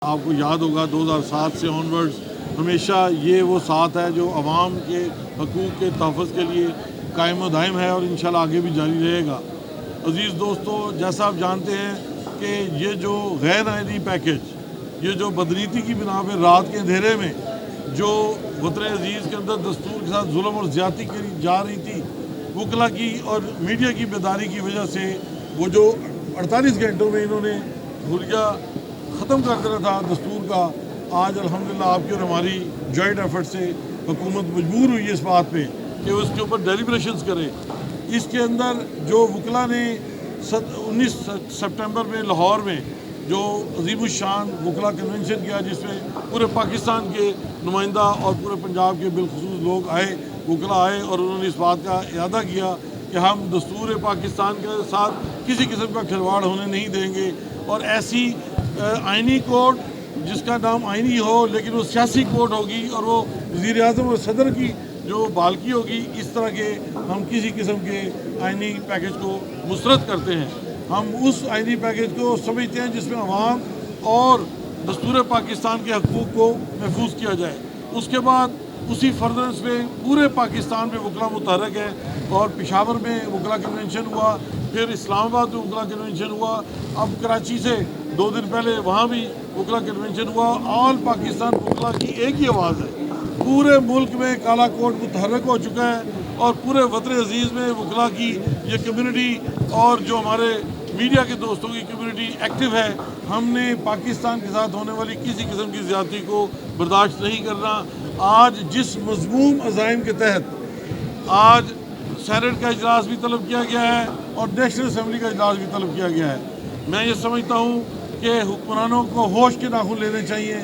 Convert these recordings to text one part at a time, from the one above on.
آپ کو یاد ہوگا 2007 سے آنورڈز ہمیشہ یہ وہ ساتھ ہے جو عوام کے حقوق کے تحفظ کے لیے قائم و دائم ہے اور انشاءاللہ آگے بھی جاری رہے گا۔ عزیز دوستو، جیسا آپ جانتے ہیں کہ یہ جو غیر آئینی پیکج، یہ جو بدنیتی کی بنا پہ رات کے اندھیرے میں جو وطن عزیز کے اندر دستور کے ساتھ ظلم اور زیادتی کی جا رہی تھی، وکلا کی اور میڈیا کی بیداری کی وجہ سے وہ جو 48 گھنٹوں میں انہوں نے حلیہ ختم کر دینا تھا دستور کا، آج الحمدللہ آپ کی اور ہماری جوائنٹ ایفرٹ سے حکومت مجبور ہوئی ہے اس بات پہ کہ وہ اس کے اوپر ڈیلیبریشنز کرے۔ اس کے اندر جو وکلا نے 19 سپٹمبر میں لاہور میں جو عظیم الشان وکلا کنونشن کیا، جس میں پورے پاکستان کے نمائندہ اور پورے پنجاب کے بالخصوص لوگ آئے، وکلا آئے، اور انہوں نے اس بات کا اعادہ کیا کہ ہم دستور پاکستان کے ساتھ کسی قسم کا کھلواڑ ہونے نہیں دیں گے، اور ایسی آئینی کورٹ جس کا نام آئینی ہو لیکن وہ سیاسی کورٹ ہوگی، اور وہ وزیر اعظم اور صدر کی جو بالکی ہوگی، اس طرح کے ہم کسی قسم کے آئینی پیکج کو مسترد کرتے ہیں۔ ہم اس آئینی پیکج کو سمجھتے ہیں جس میں عوام اور دستور پاکستان کے حقوق کو محفوظ کیا جائے۔ اس کے بعد اسی فردرنس میں پورے پاکستان میں وکلا متحرک ہے، اور پشاور میں وکلا کنونشن ہوا، پھر اسلام آباد میں وکلا کنونشن ہوا، اب کراچی سے 2 دن پہلے وہاں بھی وکلا کنونشن ہوا۔ آل پاکستان وکلا کی ایک ہی آواز ہے، پورے ملک میں کالا کوٹ متحرک ہو چکا ہے، اور پورے وطن عزیز میں وکلا کی یہ کمیونٹی اور جو ہمارے میڈیا کے دوستوں کی کمیونٹی ایکٹیو ہے۔ ہم نے پاکستان کے ساتھ ہونے والی کسی قسم کی زیادتی کو برداشت نہیں کرنا۔ آج جس مضموم عزائم کے تحت آج سینٹ کا اجلاس بھی طلب کیا گیا ہے اور نیشنل اسمبلی کا اجلاس بھی طلب کیا گیا ہے، میں یہ سمجھتا ہوں کہ حکمرانوں کو ہوش کے ناخن لینے چاہیے،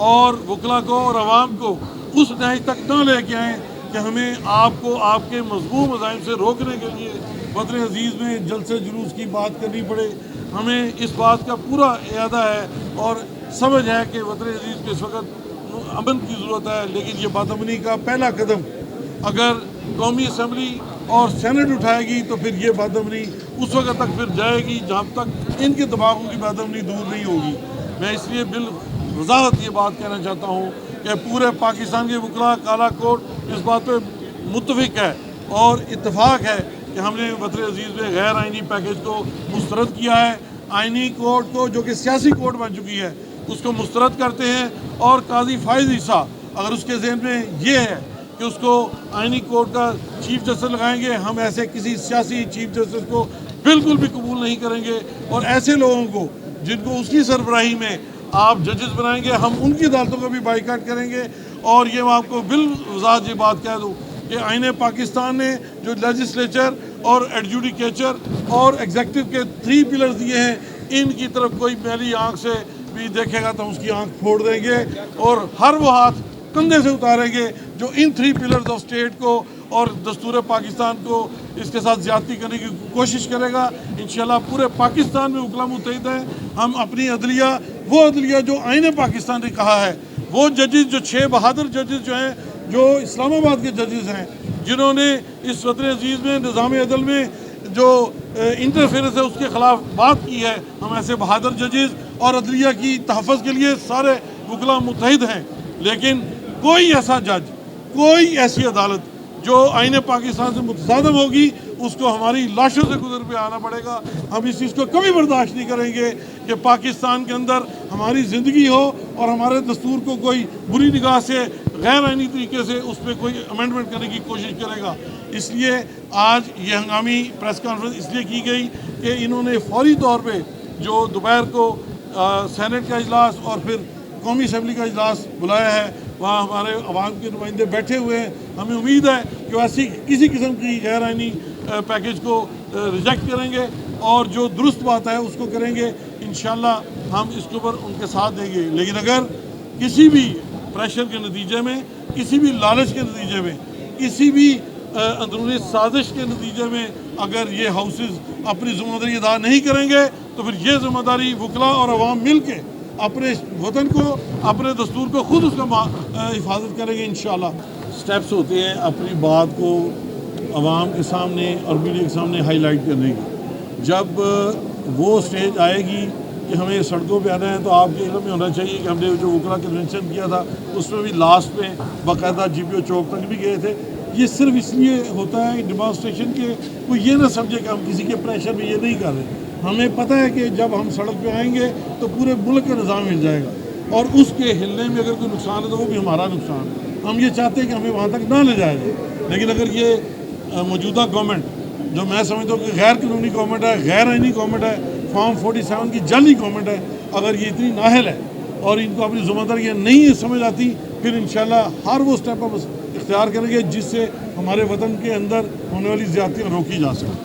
اور وکلا کو اور عوام کو اس نہج تک نہ لے کے آئیں کہ ہمیں آپ کو آپ کے مضموم عزائم سے روکنے کے لیے وطن عزیز میں جلسے جلوس کی بات کرنی پڑے۔ ہمیں اس بات کا پورا اعادہ ہے اور سمجھ ہے کہ وطن عزیز کو اس وقت امن کی ضرورت ہے، لیکن یہ بد امنی کا پہلا قدم اگر قومی اسمبلی اور سینٹ اٹھائے گی تو پھر یہ بد امنی اس وقت تک پھر جائے گی جہاں تک ان کے دماغوں کی بد امنی دور نہیں ہوگی۔ میں اس لیے بالوضاحت یہ بات کہنا چاہتا ہوں کہ پورے پاکستان کے وکلا کالا کوٹ اس بات پہ متفق ہے اور اتفاق ہے کہ ہم نے وطن عزیز میں غیر آئینی پیکج کو مسترد کیا ہے۔ آئینی کورٹ کو جو کہ سیاسی کورٹ بن چکی ہے اس کو مسترد کرتے ہیں، اور قاضی فائز عیسیٰ اگر اس کے ذہن میں یہ ہے کہ اس کو آئینی کورٹ کا چیف جسٹس لگائیں گے، ہم ایسے کسی سیاسی چیف جسٹس کو بالکل بھی قبول نہیں کریں گے، اور ایسے لوگوں کو جن کو اس کی سربراہی میں آپ ججز بنائیں گے، ہم ان کی عدالتوں کو بھی بائیکاٹ کریں گے۔ اور یہ میں آپ کو بالوضاحت یہ بات کہہ دوں کہ آئین پاکستان نے جو لیجسلیچر اور ایڈجوڈیکیچر اور ایگزیکٹو کے 3 پلرز دیے ہیں، ان کی طرف کوئی میلی آنکھ سے بھی دیکھے گا تو اس کی آنکھ پھوڑ دیں گے، اور ہر وہ ہاتھ کندھے سے اتاریں گے جو ان 3 پلرز آف اسٹیٹ کو اور دستور پاکستان کو اس کے ساتھ زیادتی کرنے کی کوشش کرے گا۔ انشاءاللہ پورے پاکستان میں وکلا متحد ہیں۔ ہم اپنی عدلیہ، وہ عدلیہ جو آئین پاکستان نے کہا ہے، وہ ججز جو 6 بہادر ججز جو ہیں، جو اسلام آباد کے ججز ہیں، جنہوں نے اس وطن عزیز میں نظام عدل میں جو انٹرفیئرنس ہے اس کے خلاف بات کی ہے، ہم ایسے بہادر ججز اور عدلیہ کی تحفظ کے لیے سارے وکلا متحد ہیں۔ لیکن کوئی ایسا جج، کوئی ایسی عدالت جو آئین پاکستان سے متصادم ہوگی، اس کو ہماری لاشوں سے گزر پہ آنا پڑے گا۔ ہم اس چیز کو کبھی برداشت نہیں کریں گے کہ پاکستان کے اندر ہماری زندگی ہو اور ہمارے دستور کو کوئی بری نگاہ سے غیر آئینی طریقے سے اس پہ کوئی امینڈمنٹ کرنے کی کوشش کرے گا۔ اس لیے آج یہ ہنگامی پریس کانفرنس اس لیے کی گئی کہ انہوں نے فوری طور پہ جو دوپہر کو سینٹ کا اجلاس اور پھر قومی اسمبلی کا اجلاس بلایا ہے، وہاں ہمارے عوام کے نمائندے بیٹھے ہوئے ہیں۔ ہمیں امید ہے کہ وہ ایسی کسی قسم کی غیر آئینی پیکج کو ریجیکٹ کریں گے، اور جو درست بات ہے اس کو کریں گے۔ انشاءاللہ ہم اس کے اوپر ان کے ساتھ دیں گے، لیکن اگر کسی بھی پریشر کے نتیجے میں، کسی بھی لالچ کے نتیجے میں، کسی بھی اندرونی سازش کے نتیجے میں اگر یہ ہاؤسز اپنی ذمہ داری ادا نہیں کریں گے تو پھر یہ ذمہ داری وکلا اور عوام مل کے اپنے وطن کو، اپنے دستور کو خود اس کا حفاظت کریں گے انشاءاللہ۔ سٹیپس ہوتے ہیں اپنی بات کو عوام کے سامنے اور میڈیا کے سامنے ہائی لائٹ کرنے کی۔ جب وہ سٹیج آئے گی کہ ہمیں سڑکوں پہ آنا ہے تو آپ کے علم میں ہونا چاہیے کہ ہم نے جو وکلا کنونشن کیا تھا اس میں بھی لاسٹ میں باقاعدہ جی پی او چوک تک بھی گئے تھے. یہ صرف اس لیے ہوتا ہے ڈیمانسٹریشن کہ کوئی یہ نہ سمجھے کہ ہم کسی کے پریشر میں یہ نہیں کر رہے. ہمیں پتہ ہے کہ جب ہم سڑک پہ آئیں گے تو پورے ملک کا نظام ہل جائے گا اور اس کے ہلنے میں اگر کوئی نقصان ہے تو وہ بھی ہمارا نقصان ہے. ہم یہ چاہتے ہیں کہ ہمیں وہاں تک نہ لے جایا جائے. لیکن اگر یہ موجودہ گورنمنٹ جو میں سمجھتا ہوں کہ غیر قانونی گورنمنٹ ہے, غیر آئینی گورنمنٹ ہے, فارم 47 کی جعلی گورنمنٹ ہے, اگر یہ اتنی نااہل ہے اور ان کو اپنی ذمہ داریاں نہیں سمجھ آتی, پھر انشاءاللہ ہر وہ اسٹیپ اختیار کریں گے جس سے ہمارے وطن کے اندر ہونے والی زیادتیاں روکی جا سکیں.